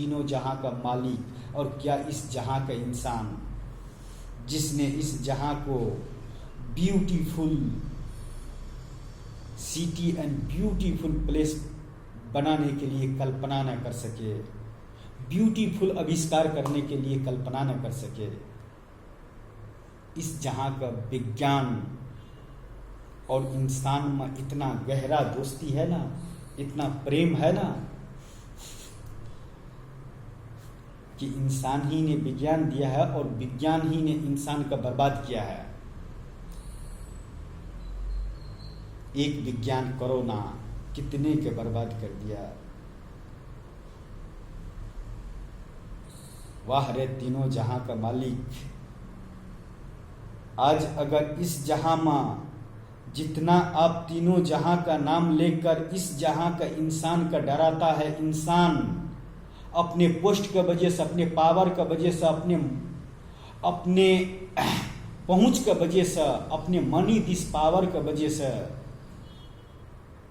तीनों जहां का मालिक और क्या इस जहां का इंसान जिसने इस जहां को beautiful city and beautiful place बनाने के लिए कल्पना न कर सके, ब्यूटीफुल आविष्कार करने के लिए कल्पना न कर सके। इस जहां का विज्ञान और इंसान में इतना गहरा दोस्ती है ना, इतना प्रेम है ना, कि इंसान ही ने विज्ञान दिया है और विज्ञान ही ने इंसान का बर्बाद किया है। एक विज्ञान कोरोना कितने के बर्बाद कर दिया। वाह रे तीनों जहां का मालिक। आज अगर इस जहां में जितना आप तीनों जहां का नाम लेकर इस जहां का इंसान का डराता है, इंसान अपने पोस्ट का वजह से, अपने पावर का वजह से, अपने पहुंच का वजह से, अपने मनी दिस पावर का वजह से,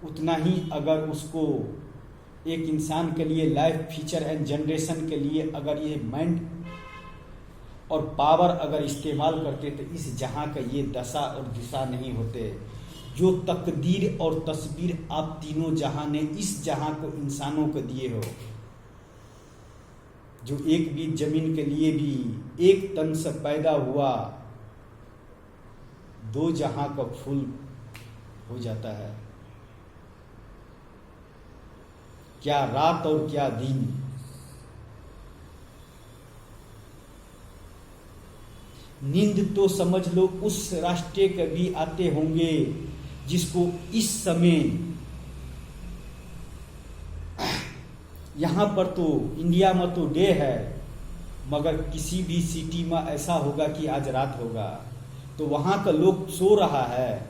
उतना ही अगर उसको एक इंसान के लिए लाइफ फीचर एंड जनरेशन के लिए अगर ये माइंड और पावर अगर इस्तेमाल करते तो इस जहां का ये दशा और दिशा नहीं होते। जो तकदीर और तस्वीर आप तीनों जहां ने इस जहां को इंसानों को दिए हो, जो एक बीज जमीन के लिए भी एक तन से पैदा हुआ, दो जहां का फूल हो जाता है। क्या रात और क्या दिन। नींद तो समझ लो उस राष्ट्र के भी आते होंगे जिसको इस समय यहां पर तो इंडिया में तो डे है, मगर किसी भी सिटी में ऐसा होगा कि आज रात होगा, तो वहां का लोग सो रहा है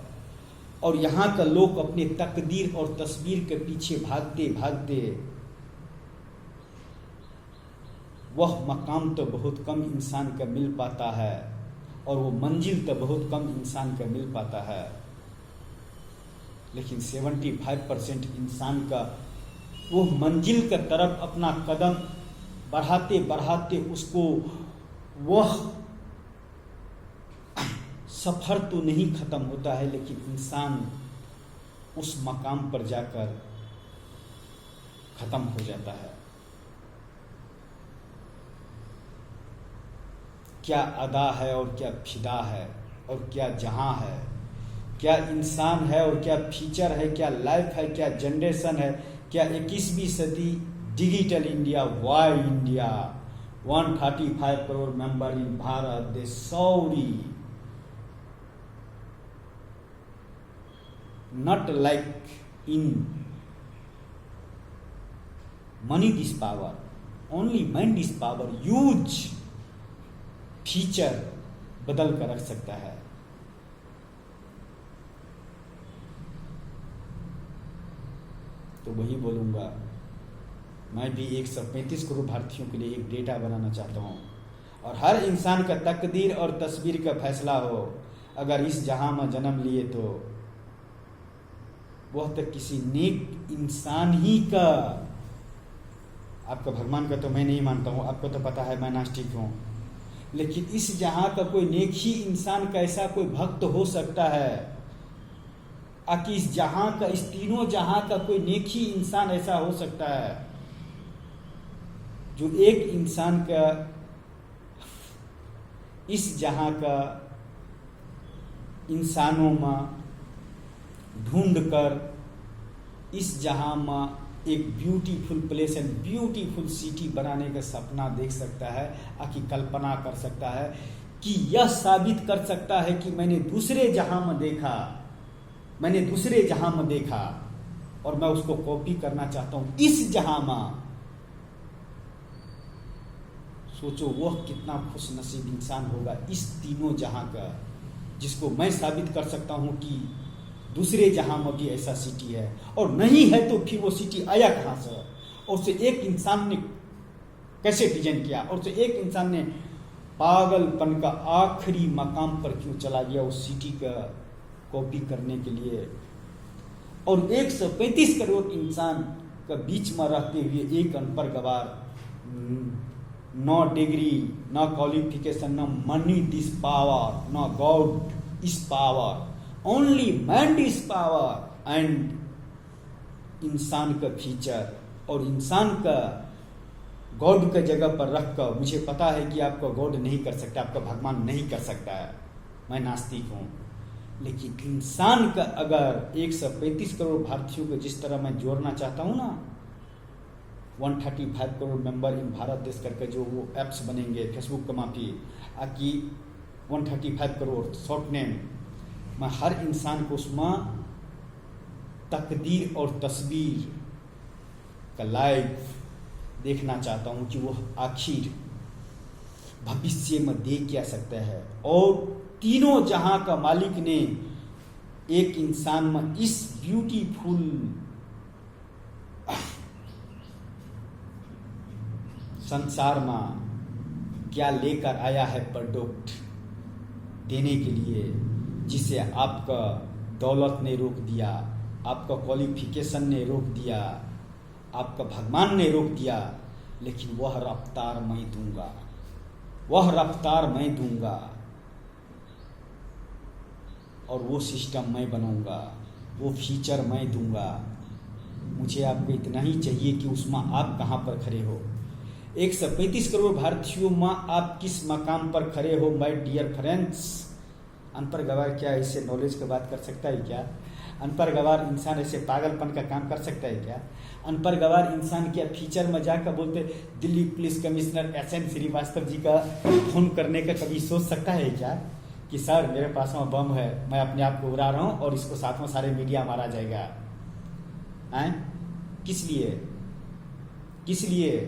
और यहाँ का लोग अपने तकदीर और तस्वीर के पीछे भागते भागते वह मकाम तो बहुत कम इंसान का मिल पाता है और वो मंजिल तो बहुत कम इंसान का मिल पाता है। लेकिन 75% इंसान का वो मंजिल की तरफ अपना कदम बढ़ाते बढ़ाते उसको वह सफर तो नहीं खत्म होता है, लेकिन इंसान उस मकाम पर जाकर खत्म हो जाता है। क्या अदा है और क्या फिदा है और क्या जहां है, क्या इंसान है और क्या फीचर है, क्या लाइफ है, क्या जनरेशन है, क्या 21वीं सदी digital India, why India, 135 crore member in Bharat, they sorry not like in money this power, only mind this power, huge feature बदल कर रख सकता है। तो वही बोलूंगा, मैं भी 135 करोड़ भारतीयों के लिए एक डेटा बनाना चाहता हूं और हर इंसान का तकदीर और तस्वीर का फैसला हो। अगर इस जहां में जन्म लिए तो वह तो किसी नेक इंसान ही का, आपका भगवान का तो मैं नहीं मानता हूं, आपको तो पता है मैं नास्तिक हूं, लेकिन इस जहां का कोई नेक ही इंसान का ऐसा कोई भक्त हो सकता है, आकि इस जहां का, इस तीनों जहां का कोई नेक ही इंसान ऐसा हो सकता है जो एक इंसान का इस जहां का इंसानों में ढूंढ कर इस जहां में एक beautiful place and beautiful city बनाने का सपना देख सकता है, आकि कल्पना कर सकता है कि यह साबित कर सकता है कि मैंने दूसरे जहां में देखा, मैंने दूसरे जहां में देखा और मैं उसको कॉपी करना चाहता हूं इस जहां में। सोचो वह कितना खुश नसीब इंसान होगा इस तीनों जहां का, जिसको मैं साबित कर सकता हूं कि दूसरे जहां में भी ऐसा सिटी है, और नहीं है तो फिर वो सिटी आया कहां से, और उसे एक इंसान ने कैसे डिजाइन किया, और उसे एक इंसान ने पागलपन का आखिरी मकाम पर क्यों चला गया उस सिटी का कॉपी करने के लिए। और 135 करोड़ इंसान का बीच में रहते हुए एक अनपढ़ गवार no degree, no qualification, no money this power, no God is power, only man is power. And इंसान का फीचर और इंसान का गॉड का जगह पर रखकर मुझे पता है कि आपका गॉड नहीं कर सकता, आपका भगवान नहीं कर सकता है, मैं नास्तिक हूँ, लेकिन इंसान का अगर 135 करोड़ भारतीयों को जिस तरह मैं जोड़ना चाहता हूँ ना, 135 करोड़ मेंबर इन भारत देश करके जो वो एप्स बनेंगे फेसबुक का माफी आकि 135 करोड़ शॉर्ट नेम, मैं हर इंसान को उसमें तकदीर और तस्वीर का लाइव देखना चाहता हूँ कि वो आखिर भविष्य में दे क्या सकता है। और तीनों जहां का मालिक ने एक इंसान में इस ब्यूटीफुल संसार में क्या लेकर आया है प्रोडक्ट देने के लिए, जिसे आपका दौलत ने रोक दिया, आपका क्वालिफिकेशन ने रोक दिया, आपका भगवान ने रोक दिया, लेकिन वह रफ्तार मैं दूंगा, वह रफ्तार मैं दूंगा और वो सिस्टम मैं बनाऊंगा, वो फीचर मैं दूंगा। मुझे आपको इतना ही चाहिए कि उसमें आप कहाँ पर खड़े हो। 135 करोड़ भारतीयों में आप किस मकाम पर खड़े हो माय डियर फ्रेंड्स। अनपढ़ गवार क्या ऐसे नॉलेज की बात कर सकता है क्या? अनपढ़ गवार इंसान ऐसे पागलपन का काम कर सकता है क्या? अनपढ़ गवार इंसान क्या फीचर में जाकर बोलते Delhi police commissioner S N Srivastava ji का फोन करने का कभी सोच सकता है क्या कि सर मेरे पास में बम है, मैं अपने आप को उड़ा रहा हूँ और इसको साथ में सारे मीडिया मारा जाएगा? किस लिए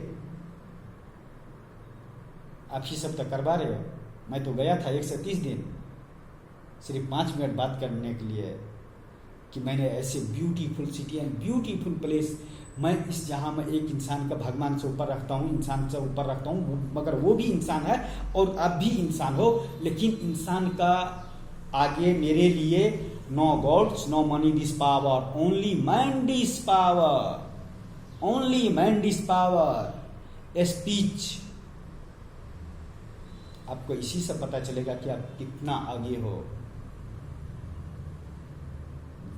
आप ही सब तक करवा रहे हो? मैं तो गया था 130 दिन सिर्फ 5 मिनट बात करने के लिए कि मैंने ऐसे beautiful city and beautiful place, मैं इस जहां में एक इंसान का भगवान से ऊपर रखता हूँ, इंसान से ऊपर रखता हूँ, मगर वो भी इंसान है और आप भी इंसान हो, लेकिन इंसान का आगे मेरे लिए no gods no money this power, only man this power, only man this power. Speech आपको इसी से पता चलेगा कि आप कितना आगे हो।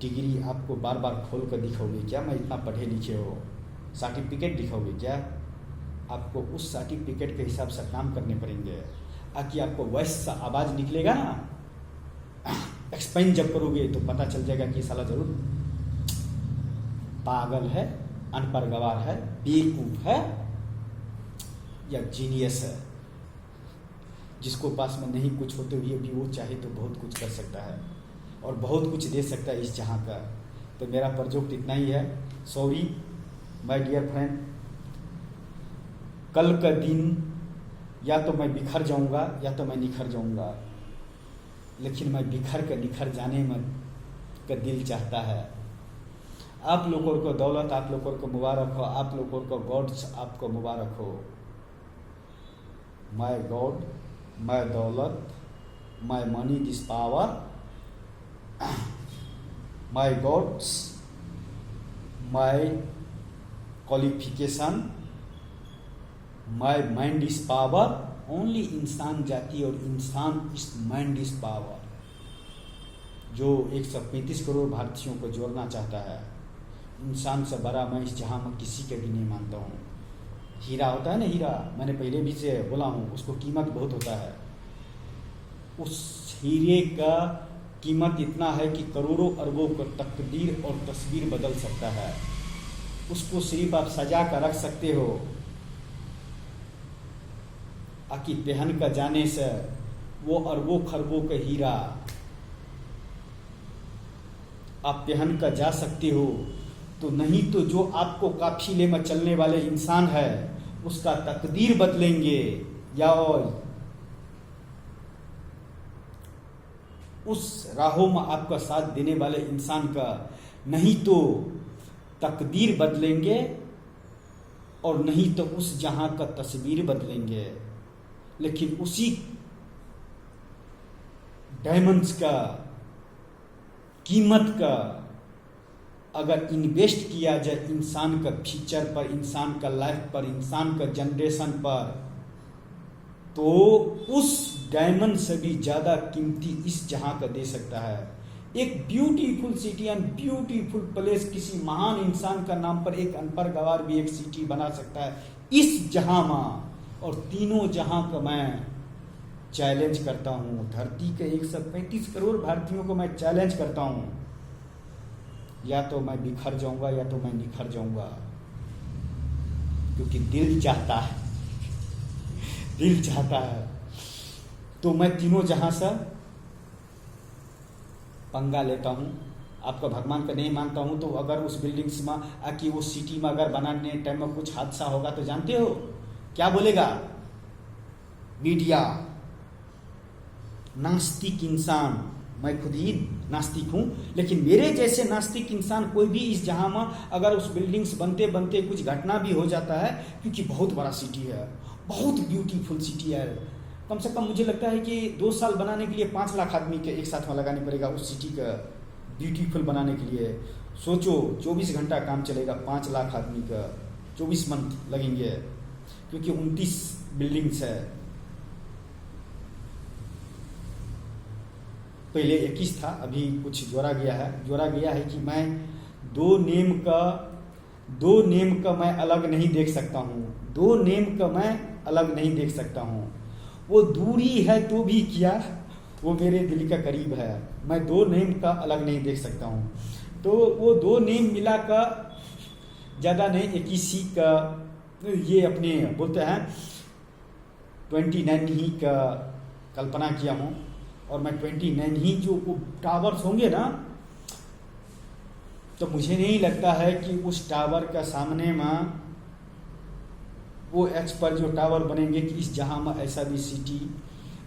डिग्री आपको बार बार खोल कर दिखाओगे क्या मैं इतना पढ़े लिखे हो? सर्टिफिकेट दिखाओगे क्या? आपको उस सर्टिफिकेट के हिसाब से काम करने पड़ेंगे। आकि आपको वैसा आवाज निकलेगा ना, एक्सपेंड जब करोगे तो पता चल जाएगा कि साला जरूर पागल है, अनपढ़ गवार है, बेवकूफ है या जीनियस है, जिसको पास में नहीं कुछ होते हुए भी वो चाहे तो बहुत कुछ कर सकता है और बहुत कुछ दे सकता है इस जहां का। तो मेरा प्रोजेक्ट इतना ही है। सॉरी माय डियर फ्रेंड, कल का दिन या तो मैं बिखर जाऊंगा या तो मैं निखर जाऊंगा, लेकिन मैं बिखर कर निखर जाने में का दिल चाहता है। आप लोगों को दौलत, आप लोगों को मुबारक हो, आप लोगों को गॉड्स आपको मुबारक हो। माय गॉड, माय दौलत, my money this power, my God's, my qualification, my mind is power, only इंसान जाति और इंसान इस माइंड इज पावर, जो 135 करोड़ भारतीयों को जोड़ना चाहता है। इंसान से बड़ा मैं इस जहां में किसी के भी नहीं मानता हूँ। हीरा होता है ना, हीरा, मैंने पहले भी से बोला हूँ, उसको कीमत बहुत होता है। उस हीरे का कीमत इतना है कि करोड़ों अरबों को तकदीर और तस्वीर बदल सकता है। उसको सिर्फ आप सजा कर रख सकते हो, आकि पहन कर जाने से वो अरबों खरबों का हीरा आप पहन कर जा सकते हो, तो नहीं तो जो आपको काफिले में चलने वाले इंसान है उसका तकदीर बदलेंगे, या और उस राहों में आपका साथ देने वाले इंसान का नहीं तो तकदीर बदलेंगे और नहीं तो उस जहां का तस्वीर बदलेंगे। लेकिन उसी डायमंड्स का कीमत का अगर इन्वेस्ट किया जाए इंसान का फ्यूचर पर, इंसान का लाइफ पर, इंसान का जनरेशन पर, तो उस डायमंड से भी ज़्यादा कीमती इस जहां का दे सकता है। एक beautiful city and beautiful place, किसी महान इंसान का नाम पर एक अनपढ़ गवार भी एक सिटी बना सकता है इस जहां में। और तीनों जहां का मैं चैलेंज करता हूं, धरती के 135 करोड़ भारतीयों को मैं चैलेंज करता हूं, या तो मैं बिखर जाऊंगा या तो मैं निखर जाऊंगा, क्योंकि दिल चाहता है, दिल चाहता है। तो मैं तीनों जहां से पंगा लेता हूं। आपका भगवान का नहीं मानता हूं, तो अगर उस बिल्डिंग्स में आकि उस सिटी में अगर बनाने टाइम में कुछ हादसा होगा तो जानते हो क्या बोलेगा मीडिया? नास्तिक इंसान, मैं खुद ही नास्तिक हूं, लेकिन मेरे जैसे नास्तिक इंसान कोई भी इस जहां में अगर उस बिल्डिंग्स बनते बनते कुछ घटना भी हो जाता है, क्योंकि बहुत बड़ा सिटी है, बहुत ब्यूटीफुल सिटी है, कम से कम मुझे लगता है कि 2 साल बनाने के लिए 5 लाख आदमी के एक साथ में लगाने पड़ेगा उस सिटी का ब्यूटीफुल बनाने के लिए। सोचो 24 घंटा काम चलेगा, 5 लाख आदमी का 24 मंथ लगेंगे, क्योंकि 29 बिल्डिंग्स है। पहले 21 था, अभी कुछ जोड़ा गया है कि मैं दो नेम का मैं अलग नहीं देख सकता हूँ, 2 नेम का मैं अलग नहीं देख सकता हूँ। वो दूरी है तो भी क्या, वो मेरे दिल का करीब है, मैं 2 नेम का अलग नहीं देख सकता हूँ। तो वो 2 नेम मिला का ज़्यादा नहीं, 21 ही का ये अपने बोलते हैं 29 ही का कल्पना किया हूँ। और मैं 29 ही जो टावर्स होंगे ना, तो मुझे नहीं लगता है कि उस टावर का सामने में वो एक्स पर जो टावर बनेंगे कि इस जहां में ऐसा भी सिटी,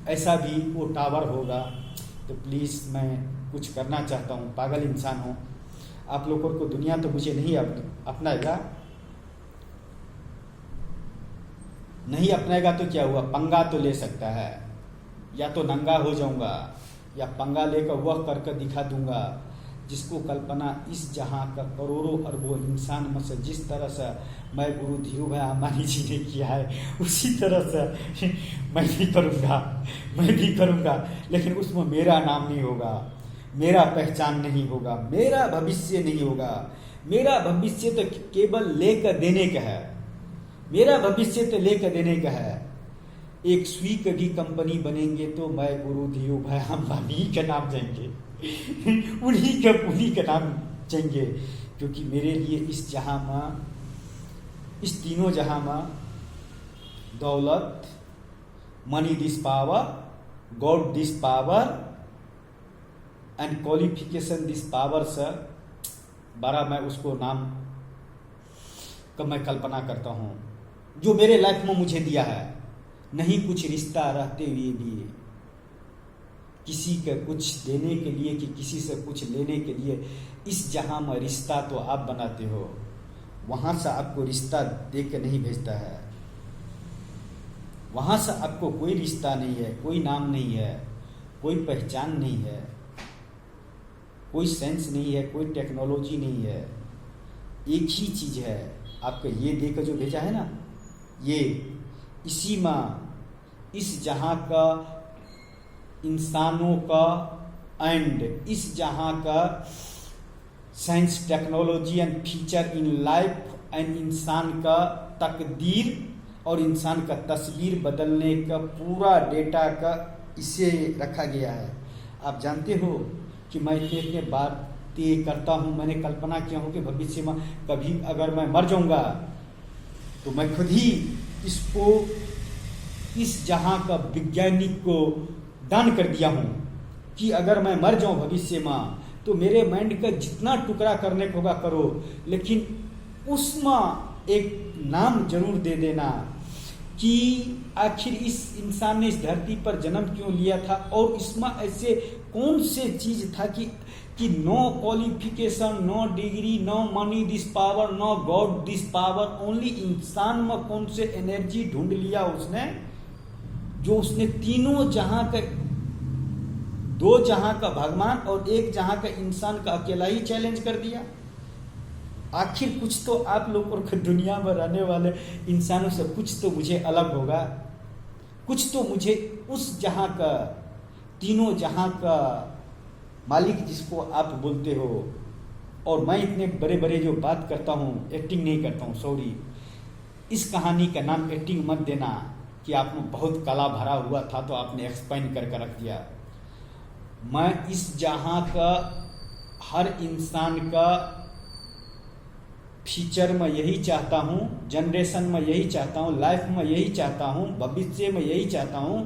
ऐसा भी वो टावर होगा। तो प्लीज़ मैं कुछ करना चाहता हूँ, पागल इंसान हूँ। आप लोगों को दुनिया तो मुझे नहीं अपनाएगा तो क्या हुआ, पंगा तो ले सकता है, या तो नंगा हो जाऊंगा या पंगा लेकर वह करके दिखा दूंगा जिसको कल्पना इस जहां का करोड़ों अरबों इंसान में से जिस तरह से मैं गुरु धीरू भाई अंबानी जी ने किया है, उसी तरह से मैं भी करूंगा, लेकिन उसमें मेरा नाम नहीं होगा, मेरा पहचान नहीं होगा, मेरा भविष्य नहीं होगा। मेरा भविष्य तो केवल लेकर देने का है, मेरा भविष्य तो लेकर देने का है। एक सुई की कंपनी बनेंगे तो मैं गुरु धीरू भाई अंबानी का नाम जाएंगे, उन्हीं का नाम चाहिए, क्योंकि मेरे लिए इस जहां में, इस तीनों जहां में दौलत, money this power, God this power and qualification this power से बड़ा मैं उसको नाम का मैं कल्पना करता हूं, जो मेरे लाइफ में मुझे दिया है। नहीं कुछ रिश्ता रहते हुए भी किसी का कुछ देने के लिए कि किसी से कुछ लेने के लिए, इस जहां में रिश्ता तो आप बनाते हो, वहां से आपको रिश्ता दे के नहीं भेजता है, वहां से आपको कोई रिश्ता नहीं है, कोई नाम नहीं है, कोई पहचान नहीं है, कोई सेंस नहीं है, कोई टेक्नोलॉजी नहीं है। एक ही चीज है, आपका ये देकर जो भेजा है ना, ये इसी में इस जहां का इंसानों का एंड इस जहां का science technology and feature in life and इंसान का तकदीर और इंसान का तस्वीर बदलने का पूरा डेटा का इसे रखा गया है। आप जानते हो कि मैं इतने बातें करता हूँ, मैंने कल्पना किया हूँ कि भविष्य में कभी अगर मैं मर जाऊंगा तो मैं खुद ही इसको, इस जहां का वैज्ञानिक को दान कर दिया हूं कि अगर मैं मर जाऊं भविष्य में तो मेरे माइंड का जितना टुकड़ा करने को होगा करो, लेकिन उसमें एक नाम जरूर दे देना कि आखिर इस इंसान ने इस धरती पर जन्म क्यों लिया था, और इसमें ऐसे कौन से चीज था कि no qualification, no degree, no money this power, no god this power, only इंसान में कौन से एनर्जी ढूंढ लिया उसने, जो उसने तीनों जहां का, 2 जहां का भगवान और 1 जहां का इंसान का अकेला ही चैलेंज कर दिया। आखिर कुछ तो आप लोगों को दुनिया में रहने वाले इंसानों से कुछ तो मुझे अलग होगा, कुछ तो मुझे उस जहां का, तीनों जहां का मालिक जिसको आप बोलते हो। और मैं इतने बड़े बड़े जो बात करता हूँ, एक्टिंग नहीं करता हूँ, सॉरी, इस कहानी का नाम एक्टिंग मत देना कि आप में बहुत कला भरा हुआ था तो आपने एक्सपेंड करके रख दिया। मैं इस जहां का हर इंसान का फ्यूचर में यही चाहता हूँ, जनरेशन में यही चाहता हूँ, लाइफ में यही चाहता हूँ, भविष्य में यही चाहता हूँ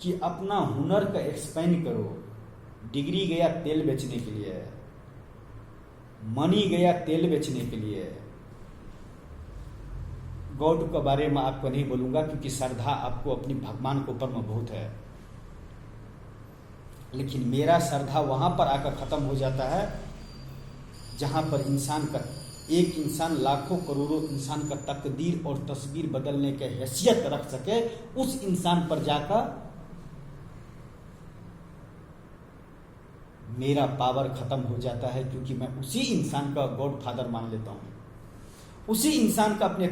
कि अपना हुनर का एक्सपेंड करो। डिग्री गया तेल बेचने के लिए, मनी गया तेल बेचने के लिए। गॉड के बारे में आपको नहीं बोलूंगा क्योंकि श्रद्धा आपको अपनी भगवान के ऊपर में बहुत है, लेकिन मेरा श्रद्धा वहां पर आकर खत्म हो जाता है जहां पर इंसान का, एक इंसान लाखों करोड़ों इंसान का तकदीर और तस्वीर बदलने की हैसियत रख सके, उस इंसान पर जाकर मेरा पावर खत्म हो जाता है, क्योंकि मैं उसी इंसान का गॉड फादर मान लेता हूं, उसी इंसान का अपने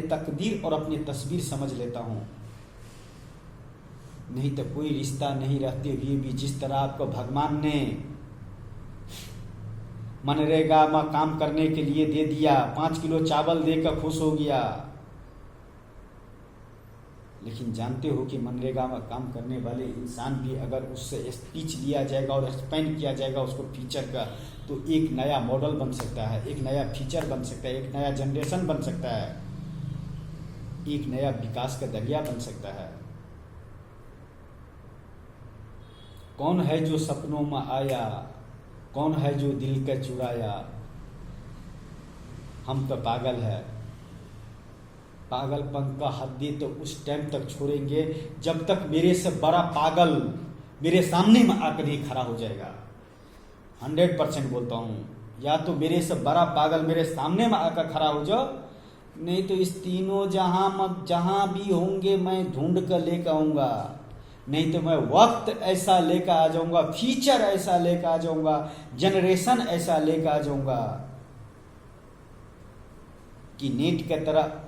तकदीर और अपनी तस्वीर समझ लेता हूं। नहीं तो कोई रिश्ता नहीं रहते हुए भी जिस तरह आपको भगवान ने मनरेगा में काम करने के लिए दे दिया, 5 किलो चावल देकर खुश हो गया, लेकिन जानते हो कि मनरेगा में काम करने वाले इंसान भी अगर उससे स्पीच लिया जाएगा और एक्सपेंड किया जाएगा उसको फीचर का, तो एक नया मॉडल बन सकता है, एक नया फीचर बन सकता है, एक नया जनरेशन बन सकता है, एक नया विकास का दरिया बन सकता है। कौन है जो सपनों में आया, कौन है जो दिल का चुराया। हम तो पागल है, पागलपन का हद्दी तो उस टाइम तक छोड़ेंगे जब तक मेरे से बड़ा पागल मेरे सामने में आकर नहीं खड़ा हो जाएगा। 100% बोलता हूँ, या तो मेरे से बड़ा पागल मेरे सामने में आकर खड़ा हो जाओ, नहीं तो इस तीनों जहां भी होंगे मैं ढूंढ कर लेकर आऊंगा, नहीं तो मैं वक्त ऐसा लेकर आ जाऊंगा, फीचर ऐसा लेकर आ जाऊंगा, जनरेशन ऐसा लेकर आ जाऊंगा कि नेट की तरह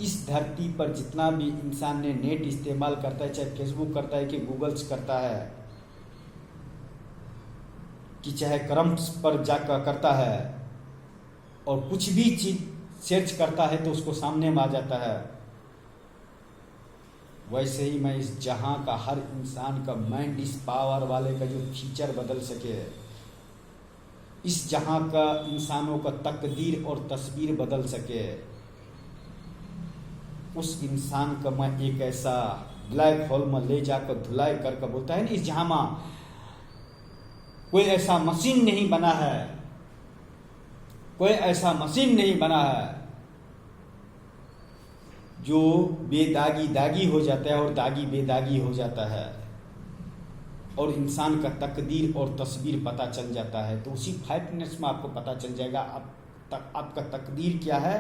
इस धरती पर जितना भी इंसान ने नेट इस्तेमाल करता है, चाहे फेसबुक करता है कि गूगल्स करता है कि चाहे क्रम्स पर जाकर करता है, और कुछ भी चीज सर्च करता है तो उसको सामने में आ जाता है, वैसे ही मैं इस जहां का हर इंसान का माइंड इस पावर वाले का जो फीचर बदल सके, इस जहां का इंसानों का तकदीर और तस्वीर बदल सके, उस इंसान का मैं एक ऐसा ब्लैक होल में ले जाकर धुलाई करके, बोलता है ना, इस जहां में कोई ऐसा मशीन नहीं बना है, कोई ऐसा मशीन नहीं बना है जो बेदागी दागी हो जाता है और दागी बेदागी हो जाता है, और इंसान का तकदीर और तस्वीर पता चल जाता है। तो उसी 5 मिनट्स में आपको पता चल जाएगा आपका तकदीर क्या है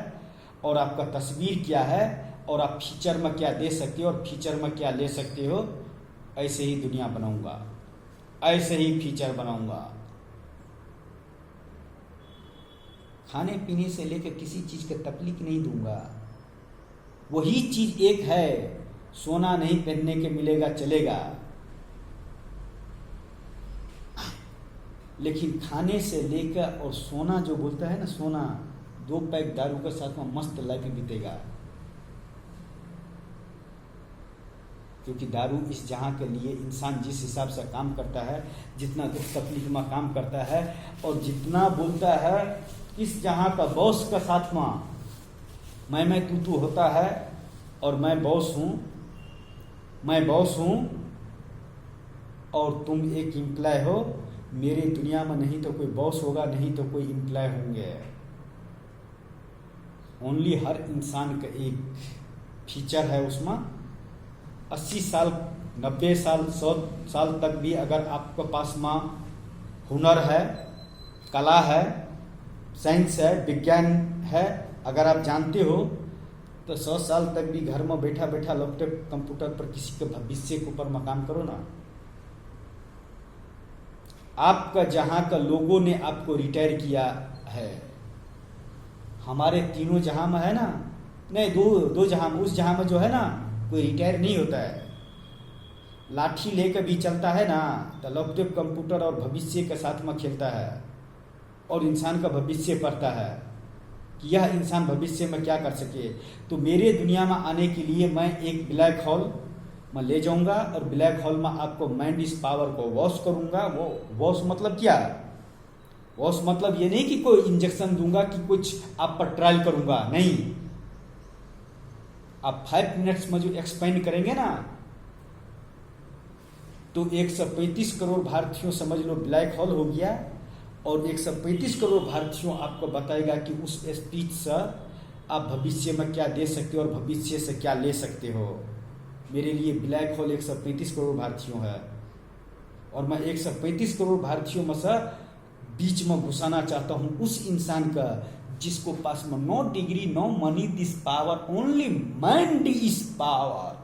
और आपका तस्वीर क्या है, और आप फीचर में क्या दे सकते हो और फीचर में क्या ले सकते हो। ऐसे ही दुनिया बनाऊंगा, ऐसे ही फीचर बनाऊंगा। खाने पीने से लेकर किसी चीज की तकलीफ नहीं दूंगा। वही चीज एक है, सोना नहीं पहनने के मिलेगा चलेगा, लेकिन खाने से लेकर और सोना जो बोलता है ना, सोना 2 पैक दारू के साथ में मस्त लाइफ बीतेगा, क्योंकि दारू इस जहां के लिए इंसान जिस हिसाब से काम करता है, जितना दुख तकलीफ में काम करता है और जितना बोलता है, इस जहां का बॉस का साथ में मैं तू होता है और मैं बॉस हूं और तुम एक एम्प्लॉय हो। मेरे दुनिया में नहीं तो कोई बॉस होगा, नहीं तो कोई एम्प्लॉय होंगे। ओनली हर इंसान का एक फीचर है, उसमें 80 साल 90 साल 100 साल तक भी अगर आपके पास में हुनर है, कला है, साइंस है, विज्ञान है, अगर आप जानते हो, तो 100 साल तक भी घर में बैठा बैठा लैपटॉप कंप्यूटर पर किसी के भविष्य के ऊपर में काम करो ना। आपका जहां का लोगों ने आपको रिटायर किया है। हमारे तीनों जहां में है ना, नहीं दो जहां में, उस जहां में जो है ना कोई रिटायर नहीं होता है। लाठी लेकर भी चलता है ना, तो लैपटॉप कंप्यूटर और भविष्य के साथ में खेलता है और इंसान का भविष्य पढ़ता है कि यह इंसान भविष्य में क्या कर सके। तो मेरे दुनिया में आने के लिए मैं एक ब्लैक होल में ले जाऊंगा और ब्लैक होल में आपको माइंड इस पावर को वॉश करूंगा। वो वॉश मतलब क्या? वॉश मतलब ये नहीं कि कोई इंजेक्शन दूंगा कि कुछ आप पर ट्रायल करूंगा, नहीं। आप 5 मिनट्स में जो एक्सपेंड करेंगे ना, तो 135 करोड़ भारतीयों समझ लो ब्लैक होल हो गया, और 135 करोड़ भारतीयों आपको बताएगा कि उस स्पीच से आप भविष्य में क्या दे सकते हो और भविष्य से क्या ले सकते हो। मेरे लिए ब्लैक होल 135 करोड़ भारतीयों है, और मैं 135 करोड़ भारतीयों में से बीच में घुसाना चाहता हूं उस इंसान का जिसको पास में no degree, no money, this power, only mind is power.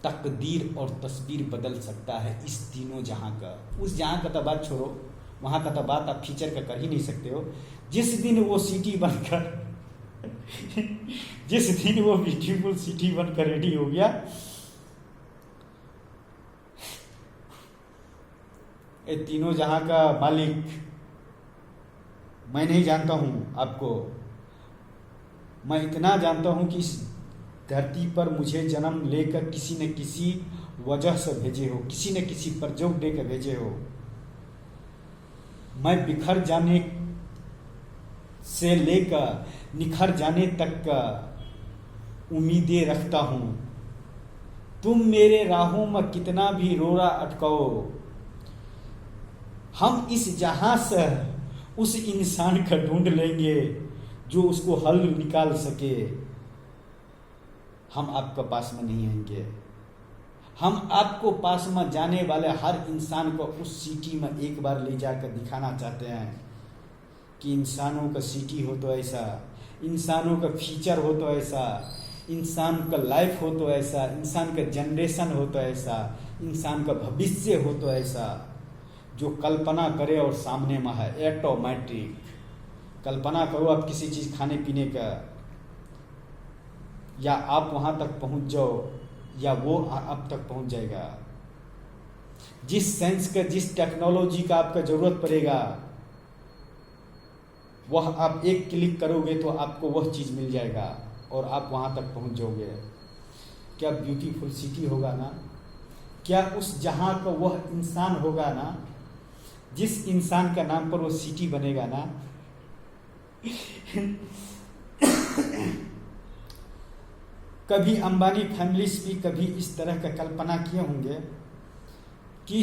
तकदीर और तस्वीर बदल सकता है इस तीनों जहां का। उस जहां का तो बात छोड़ो, वहां का तो बात आप फ्यूचर का कर ही नहीं सकते हो। जिस दिन वो सिटी बनकर जिस दिन वो ब्यूटीफुल सिटी बनकर रेडी हो गया, ये तीनों जहां का मालिक मैं नहीं जानता हूं आपको। मैं इतना जानता हूं कि इस धरती पर मुझे जन्म लेकर किसी न किसी वजह से भेजे हो, किसी न किसी प्रयोग देकर भेजे हो। मैं बिखर जाने से लेकर निखर जाने तक का उम्मीदें रखता हूं। तुम मेरे राहों में कितना भी रोड़ा अटकाओ, हम इस जहां से उस इंसान का ढूंढ लेंगे जो उसको हल निकाल सके। हम आपके पास में नहीं आएंगे। हम आपको पास में जाने वाले हर इंसान को उस सिटी में एक बार ले जाकर दिखाना चाहते हैं कि इंसानों का सिटी हो तो ऐसा, इंसानों का फ्यूचर हो तो ऐसा, इंसान का लाइफ हो तो ऐसा, इंसान का जनरेशन हो तो ऐसा, इंसान का भविष्य हो तो ऐसा, जो कल्पना करे और सामने में है। ऑटोमेटिक कल्पना करो आप किसी चीज़ खाने पीने का, या आप वहां तक पहुंच जाओ या वो आप तक पहुंच जाएगा। जिस साइंस का, जिस टेक्नोलॉजी का आपका जरूरत पड़ेगा, वह आप एक क्लिक करोगे तो आपको वह चीज़ मिल जाएगा और आप वहां तक पहुंच जाओगे। क्या ब्यूटीफुल सिटी होगा ना? क्या उस जहां का वह इंसान होगा ना, जिस इंसान का नाम पर वो सिटी बनेगा ना। कभी अंबानी फैमिलीज भी कभी इस तरह का कल्पना किए होंगे